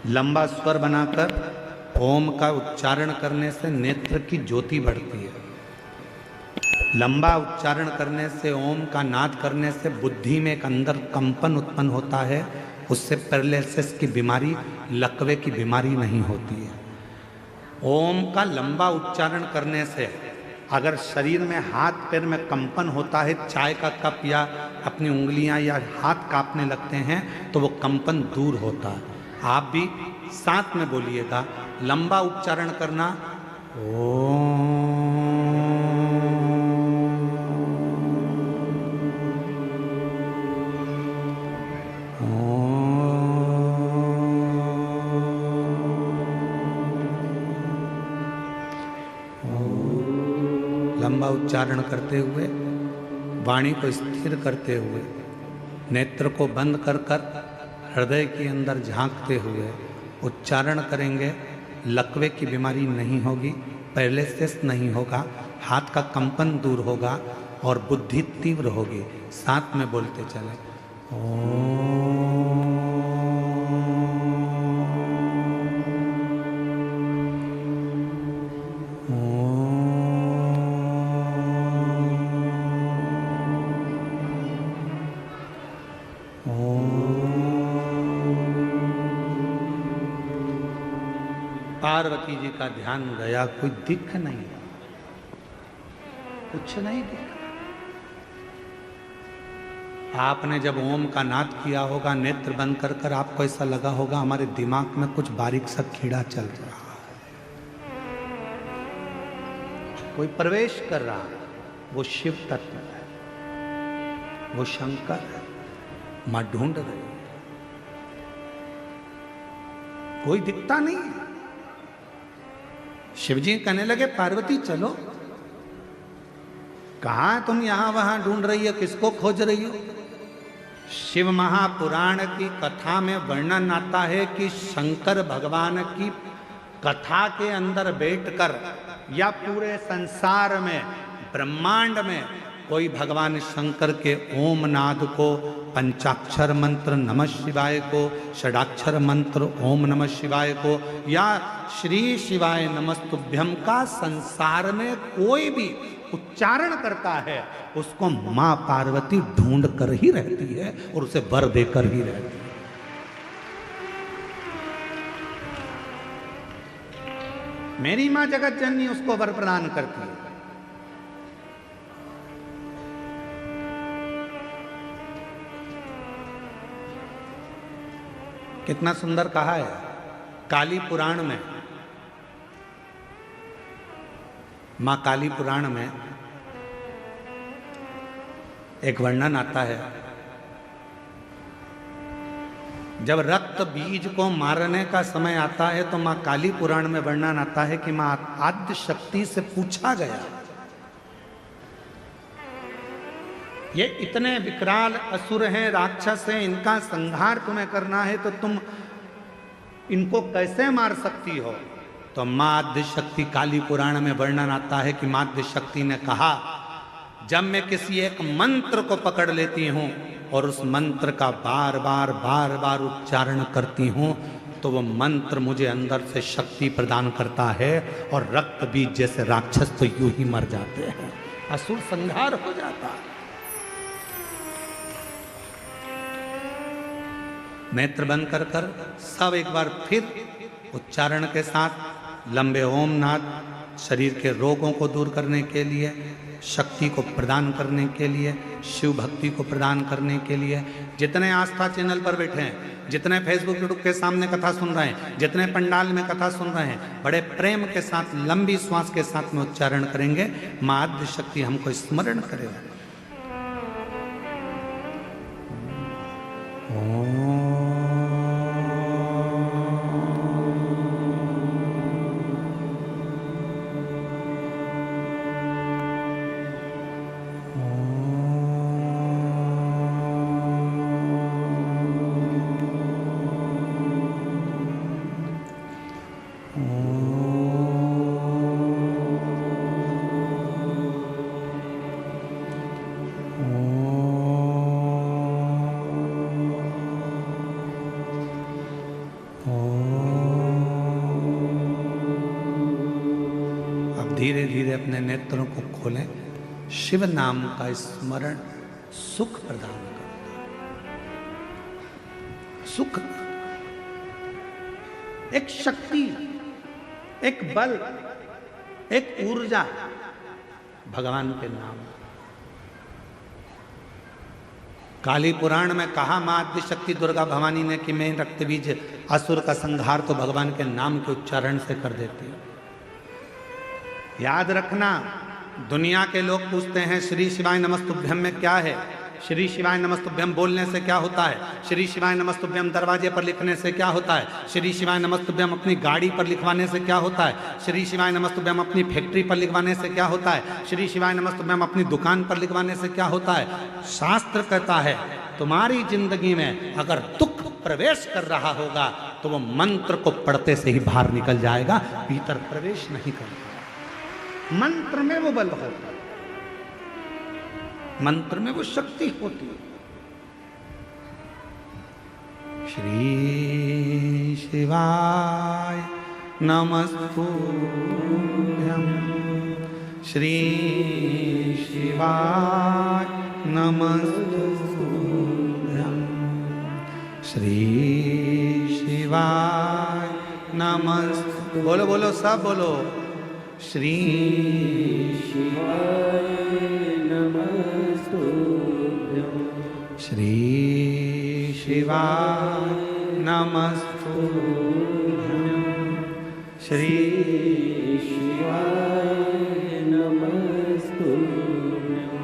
लंबा स्वर बनाकर ओम का उच्चारण करने से नेत्र की ज्योति बढ़ती है। लंबा उच्चारण करने से, ओम का नाद करने से बुद्धि में एक अंदर कंपन उत्पन्न होता है। उससे पैरालिसिस की बीमारी, लकवे की बीमारी नहीं होती है। ओम का लंबा उच्चारण करने से अगर शरीर में, हाथ पैर में कंपन होता है, चाय का कप या अपनी उंगलियां या हाथ कांपने लगते हैं, तो वो कंपन दूर होता है। आप भी साथ में बोलिएगा, लंबा उच्चारण करना, ओम। लंबा उच्चारण करते हुए, वाणी को स्थिर करते हुए, नेत्र को बंद कर कर हृदय के अंदर झांकते हुए उच्चारण करेंगे। लकवे की बीमारी नहीं होगी, पैरालिसिस नहीं होगा, हाथ का कंपन दूर होगा और बुद्धि तीव्र होगी। साथ में बोलते चले, ओम। पार्वती जी का ध्यान गया, कोई दिख नहीं, कुछ नहीं दिखा। आपने जब ओम का नाद किया होगा, नेत्र बंद कर कर, आपको ऐसा लगा होगा हमारे दिमाग में कुछ बारीक सा कीड़ा चल रहा है, कोई प्रवेश कर रहा है। वो शिव तत्व है, वो शंकर है, मां ढूंढ रही है, कोई दिखता नहीं है। शिवजी कहने लगे, पार्वती चलो, कहां तुम यहां वहां ढूंढ रही हो, किसको खोज रही हो? शिव महापुराण की कथा में वर्णन आता है कि शंकर भगवान की कथा के अंदर बैठकर या पूरे संसार में, ब्रह्मांड में कोई भगवान शंकर के ओम नाद को, पंचाक्षर मंत्र नमः शिवाय को, षडाक्षर मंत्र ओम नमः शिवाय को, या श्री शिवाय नमस्तुभ्यम का संसार में कोई भी उच्चारण करता है, उसको मां पार्वती ढूंढ कर ही रहती है और उसे वर देकर ही रहती है। मेरी मां जगत जननी उसको वर प्रदान करती है। कितना सुंदर कहा है काली पुराण में। मां काली पुराण में एक वर्णन आता है, जब रक्त बीज को मारने का समय आता है तो मां काली पुराण में वर्णन आता है कि मां आद्य शक्ति से पूछा गया, ये इतने विकराल असुर हैं, राक्षस हैं, इनका संहार तुम्हें करना है तो तुम इनको कैसे मार सकती हो? तो मां आद्य शक्ति, काली पुराण में वर्णन आता है कि मां आद्य शक्ति ने कहा, जब मैं किसी एक मंत्र को पकड़ लेती हूं और उस मंत्र का बार बार उच्चारण करती हूं, तो वो मंत्र मुझे अंदर से शक्ति प्रदान करता है और रक्त बीज जैसे राक्षस तो यूं ही मर जाते हैं, असुर संहार हो जाता है। नेत्र बंद कर कर सब एक बार फिर उच्चारण के साथ लंबे ओम नाद, शरीर के रोगों को दूर करने के लिए, शक्ति को प्रदान करने के लिए, शिव भक्ति को प्रदान करने के लिए, जितने आस्था चैनल पर बैठे हैं, जितने फेसबुक यूट्यूब के सामने कथा सुन रहे हैं, जितने पंडाल में कथा सुन रहे हैं, बड़े प्रेम के साथ लंबी श्वास के साथ में उच्चारण करेंगे। मां आद्य शक्ति हमको स्मरण करेगा। Oh धीरे धीरे अपने नेत्रों को खोलें। शिव नाम का स्मरण सुख प्रदान करता है। सुख, एक शक्ति, एक बल, एक ऊर्जा भगवान के नाम। काली पुराण में कहा मां आदिशक्ति दुर्गा भवानी ने कि मैं रक्त बीज असुर का संहार तो भगवान के नाम के उच्चारण से कर देती हूं। याद रखना, दुनिया के लोग पूछते हैं श्री शिवाय नमस्तुभ्यम में क्या है। श्री शिवाय नमस्तुभ्यम बोलने से क्या होता है? श्री शिवाय नमस्तुभ्यम दरवाजे पर लिखने से क्या होता है? श्री शिवाय नमस्तुभ्यम अपनी गाड़ी पर लिखवाने से क्या होता है? श्री शिवाय नमस्तुभ्यम अपनी फैक्ट्री पर लिखवाने से क्या होता है? श्री शिवाय नमस्तुभ्यम अपनी दुकान पर लिखवाने से क्या होता है? शास्त्र कहता है तुम्हारी जिंदगी में अगर दुख प्रवेश कर रहा होगा तो वो मंत्र को पढ़ते से ही बाहर निकल जाएगा, भीतर प्रवेश नहीं करता। मंत्र में वो बल होता है, मंत्र में वो शक्ति होती है। श्री शिवाय नमस्तुभ्यं, श्री शिवाय नमस्तुभ्यं, श्री शिवाय नमस्तु। बोलो बोलो सब बोलो। श्री शिवाय नमस्तुभ्यं, श्री शिवाय नमस्तुभ्यं, श्री शिवाय